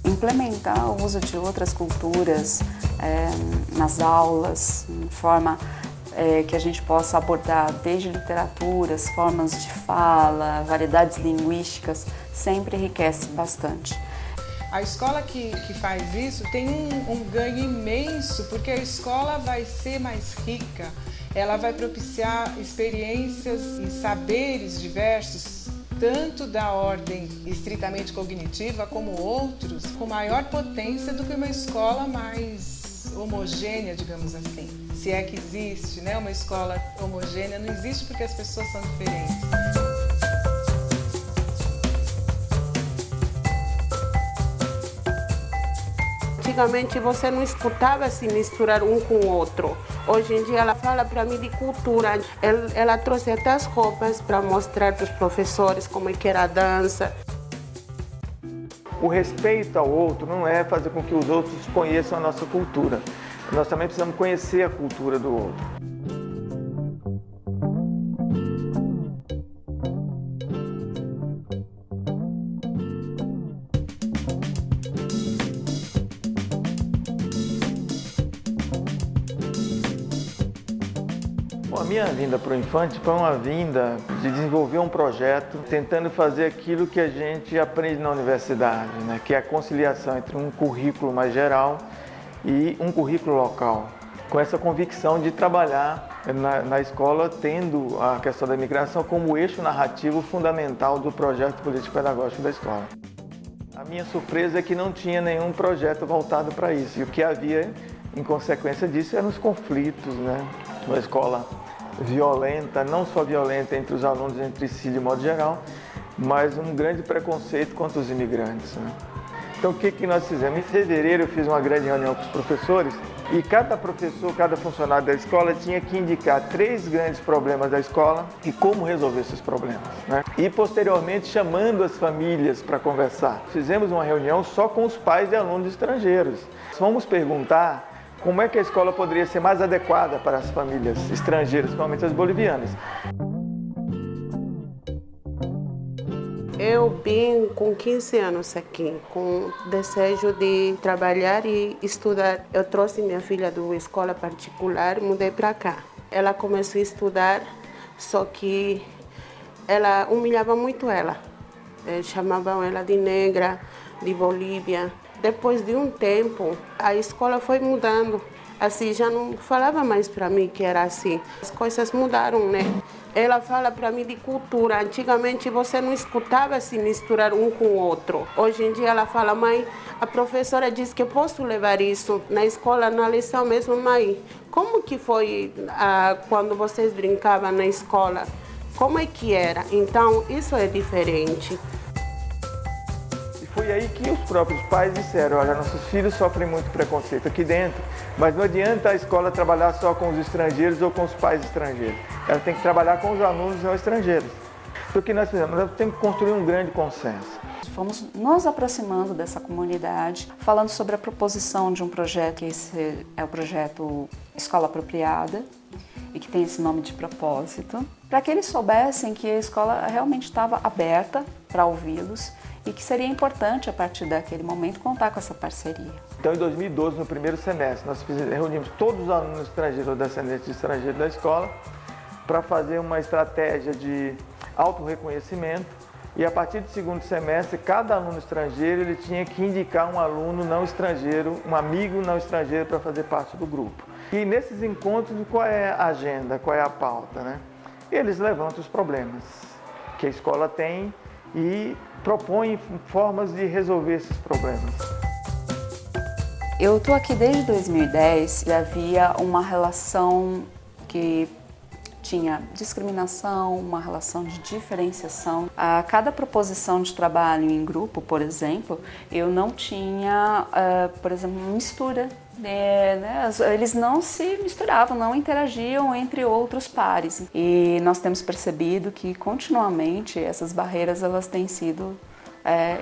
Implementar o uso de outras culturas nas aulas, de forma que a gente possa abordar desde literaturas, formas de fala, variedades linguísticas, sempre enriquece bastante. A escola que faz isso tem um ganho imenso, porque a escola vai ser mais rica, ela vai propiciar experiências e saberes diversos, tanto da ordem estritamente cognitiva como outros, com maior potência do que uma escola mais homogênea, digamos assim. Se é que existe, né? Uma escola homogênea não existe porque as pessoas são diferentes. Antigamente você não escutava se misturar um com o outro. Hoje em dia ela fala para mim de cultura. Ela trouxe até as roupas para mostrar para os professores como é que era a dança. O respeito ao outro não é fazer com que os outros conheçam a nossa cultura. Nós também precisamos conhecer a cultura do outro. A minha vinda para o Infante foi uma vinda de desenvolver um projeto tentando fazer aquilo que a gente aprende na universidade, né? Que é a conciliação entre um currículo mais geral e um currículo local, com essa convicção de trabalhar na escola tendo a questão da imigração como eixo narrativo fundamental do projeto político-pedagógico da escola. A minha surpresa é que não tinha nenhum projeto voltado para isso, e o que havia em consequência disso eram os conflitos, né? Uma escola violenta, não só violenta entre os alunos entre si de modo geral, mas um grande preconceito contra os imigrantes, né? Então o que nós fizemos? Em fevereiro eu fiz uma grande reunião com os professores e cada professor, cada funcionário da escola tinha que indicar 3 grandes problemas da escola e como resolver esses problemas, né? E posteriormente chamando as famílias para conversar. Fizemos uma reunião só com os pais de alunos estrangeiros. Vamos perguntar como é que a escola poderia ser mais adequada para as famílias estrangeiras, principalmente as bolivianas. Eu vim com 15 anos aqui, com desejo de trabalhar e estudar. Eu trouxe minha filha da escola particular e mudei para cá. Ela começou a estudar, só que ela humilhava muito ela. Chamavam ela de negra, de Bolívia. Depois de um tempo, a escola foi mudando. Assim, já não falava mais para mim que era assim. As coisas mudaram, né? Ela fala para mim de cultura. Antigamente você não escutava se misturar um com o outro. Hoje em dia ela fala, mãe, a professora disse que eu posso levar isso na escola, na lição mesmo, mãe. Como que foi quando vocês brincavam na escola? Como é que era? Então, isso é diferente. Foi aí que os próprios pais disseram, olha, nossos filhos sofrem muito preconceito aqui dentro, mas não adianta a escola trabalhar só com os estrangeiros ou com os pais estrangeiros. Ela tem que trabalhar com os alunos não estrangeiros. Então o que nós fizemos? Nós temos que construir um grande consenso. Fomos nos aproximando dessa comunidade, falando sobre a proposição de um projeto, que esse é o projeto Escola Apropriada, e que tem esse nome de propósito, para que eles soubessem que a escola realmente estava aberta para ouvi-los, e que seria importante, a partir daquele momento, contar com essa parceria. Então, em 2012, no primeiro semestre, nós reunimos todos os alunos estrangeiros ou descendentes de estrangeiros da escola para fazer uma estratégia de autorreconhecimento e, a partir do segundo semestre, cada aluno estrangeiro ele tinha que indicar um aluno não estrangeiro, um amigo não estrangeiro para fazer parte do grupo. E nesses encontros, qual é a agenda, qual é a pauta, né? Eles levantam os problemas que a escola tem e propõem formas de resolver esses problemas. Eu estou aqui desde 2010 e havia uma relação que tinha discriminação, uma relação de diferenciação. A cada proposição de trabalho em grupo, por exemplo, eu não tinha, por exemplo, mistura. Eles não se misturavam, não interagiam entre outros pares. E nós temos percebido que continuamente essas barreiras elas têm sido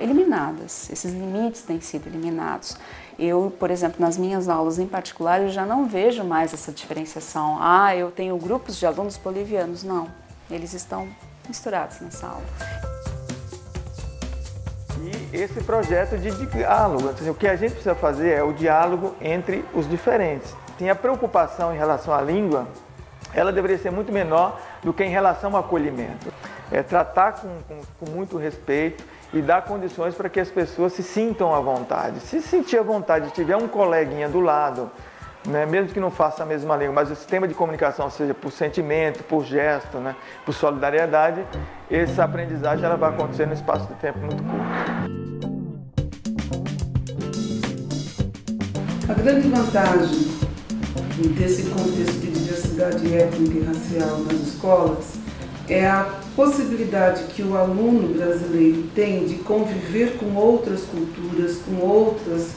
eliminadas, esses limites têm sido eliminados. Eu, por exemplo, nas minhas aulas em particular, eu já não vejo mais essa diferenciação. Eu tenho grupos de alunos bolivianos. Não, eles estão misturados na sala. E esse projeto de diálogo, o que a gente precisa fazer é o diálogo entre os diferentes. A preocupação em relação à língua, ela deveria ser muito menor do que em relação ao acolhimento. É tratar com muito respeito e dar condições para que as pessoas se sintam à vontade. Se sentir à vontade, tiver um coleguinha do lado, né, mesmo que não faça a mesma língua, mas o sistema de comunicação seja por sentimento, por gesto, né, por solidariedade, essa aprendizagem ela vai acontecer num espaço de tempo muito curto. A grande vantagem desse contexto de diversidade étnica e racial nas escolas é a possibilidade que o aluno brasileiro tem de conviver com outras culturas, com outras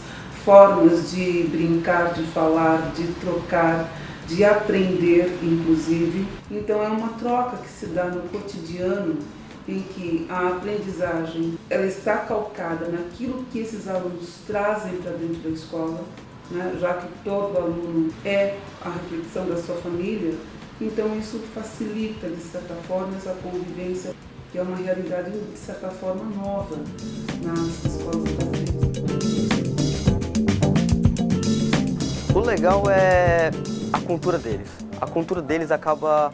formas de brincar, de falar, de trocar, de aprender, inclusive. Então é uma troca que se dá no cotidiano em que a aprendizagem ela está calcada naquilo que esses alunos trazem para dentro da escola, né? Já que todo aluno é a reflexão da sua família, então isso facilita, de certa forma, essa convivência, que é uma realidade, de certa forma, nova nas escolas brasileiras. O legal é a cultura deles. A cultura deles acaba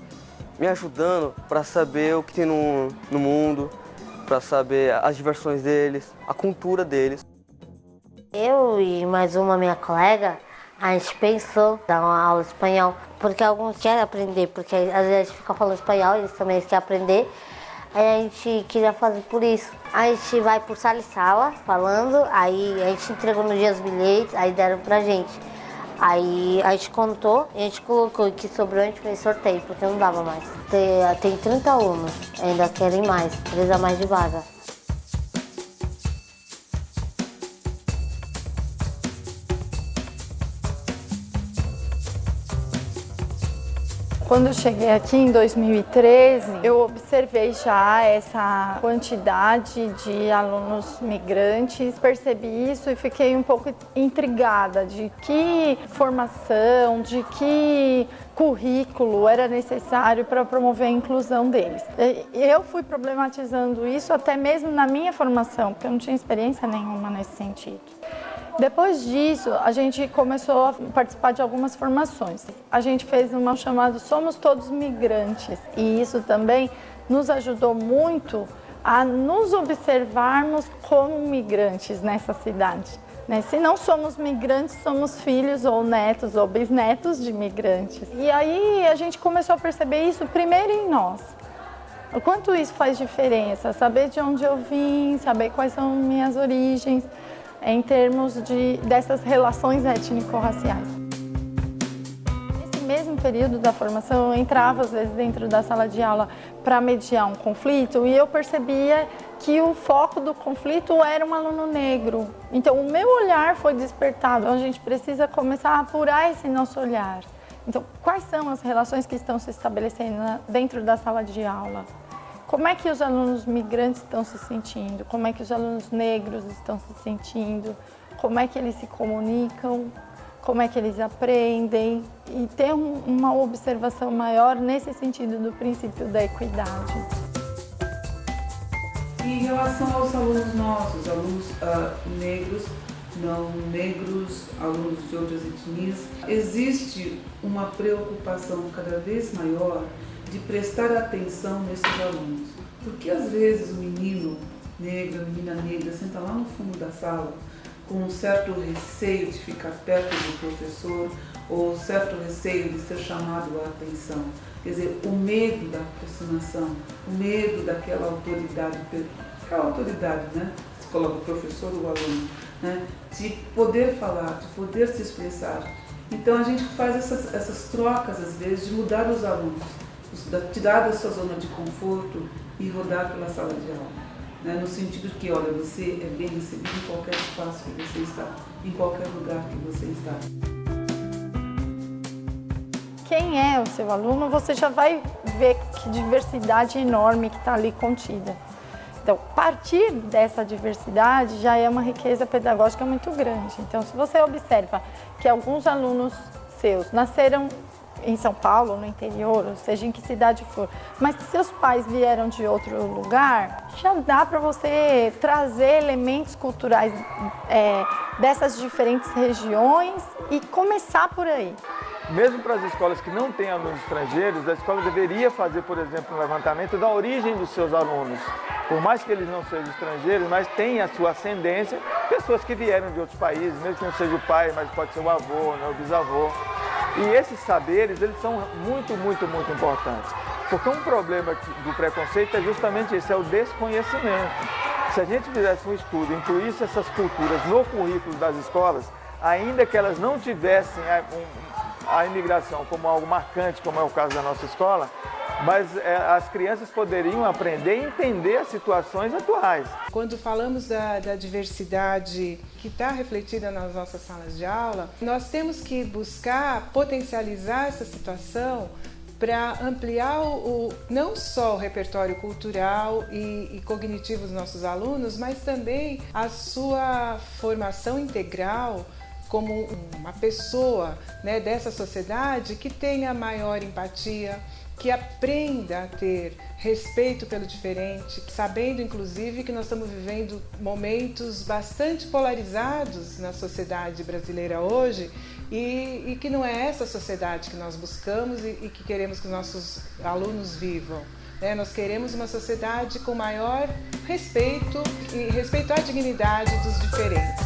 me ajudando para saber o que tem no mundo, para saber as diversões deles, a cultura deles. Eu e mais uma minha colega, a gente pensou em dar uma aula de espanhol, porque alguns querem aprender, porque às vezes a gente fica falando espanhol, eles também querem aprender. Aí a gente queria fazer por isso. A gente vai por sala e sala, falando, aí a gente entregou no dia os bilhetes, aí deram pra gente. Aí a gente contou e a gente colocou que sobrou, a gente fez sorteio, porque não dava mais. Tem 30 alunos, ainda querem mais, precisa mais de vaga. Quando eu cheguei aqui em 2013, eu observei já essa quantidade de alunos migrantes, percebi isso e fiquei um pouco intrigada de que formação, de que currículo era necessário para promover a inclusão deles. Eu fui problematizando isso até mesmo na minha formação, porque eu não tinha experiência nenhuma nesse sentido. Depois disso, a gente começou a participar de algumas formações. A gente fez uma chamada Somos Todos Migrantes e isso também nos ajudou muito a nos observarmos como migrantes nessa cidade. Se não somos migrantes, somos filhos ou netos ou bisnetos de migrantes. E aí a gente começou a perceber isso primeiro em nós. O quanto isso faz diferença, saber de onde eu vim, saber quais são minhas origens, em termos dessas relações étnico-raciais. Nesse mesmo período da formação, eu entrava às vezes dentro da sala de aula para mediar um conflito e eu percebia que o foco do conflito era um aluno negro. Então o meu olhar foi despertado, a gente precisa começar a apurar esse nosso olhar. Então quais são as relações que estão se estabelecendo dentro da sala de aula? Como é que os alunos migrantes estão se sentindo? Como é que os alunos negros estão se sentindo? Como é que eles se comunicam? Como é que eles aprendem? E ter uma observação maior nesse sentido do princípio da equidade. Em relação aos alunos nossos, alunos negros, não negros, alunos de outras etnias, existe uma preocupação cada vez maior de prestar atenção nesses alunos. Porque às vezes o menino negro, a menina negra, senta lá no fundo da sala com um certo receio de ficar perto do professor ou certo receio de ser chamado a atenção. Quer dizer, o medo da aproximação, o medo daquela autoridade, né? Se coloca o professor ou o aluno, né? De poder falar, de poder se expressar. Então a gente faz essas trocas às vezes de mudar os alunos, tirar da sua zona de conforto e rodar pela sala de aula, né? No sentido que, olha, você é bem recebido em qualquer espaço que você está, em qualquer lugar que você está. Quem é o seu aluno, você já vai ver que diversidade enorme que está ali contida. Então, partir dessa diversidade já é uma riqueza pedagógica muito grande. Então, se você observa que alguns alunos seus nasceram em São Paulo, no interior, ou seja, em que cidade for, mas que seus pais vieram de outro lugar, já dá para você trazer elementos culturais dessas diferentes regiões e começar por aí. Mesmo para as escolas que não têm alunos estrangeiros, a escola deveria fazer, por exemplo, um levantamento da origem dos seus alunos. Por mais que eles não sejam estrangeiros, mas têm a sua ascendência, pessoas que vieram de outros países, mesmo que não seja o pai, mas pode ser o avô, né, o bisavô. E esses saberes, eles são muito, muito, muito importantes. Porque um problema do preconceito é justamente esse, é o desconhecimento. Se a gente fizesse um estudo, incluísse essas culturas no currículo das escolas, ainda que elas não tivessem a imigração como algo marcante, como é o caso da nossa escola, mas as crianças poderiam aprender e entender as situações atuais. Quando falamos da diversidade que está refletida nas nossas salas de aula, nós temos que buscar potencializar essa situação para ampliar não só o repertório cultural e cognitivo dos nossos alunos, mas também a sua formação integral como uma pessoa, né, dessa sociedade que tenha maior empatia, que aprenda a ter respeito pelo diferente, sabendo inclusive que nós estamos vivendo momentos bastante polarizados na sociedade brasileira hoje e que não é essa sociedade que nós buscamos e que queremos que os nossos alunos vivam. Nós queremos uma sociedade com maior respeito e respeito à dignidade dos diferentes.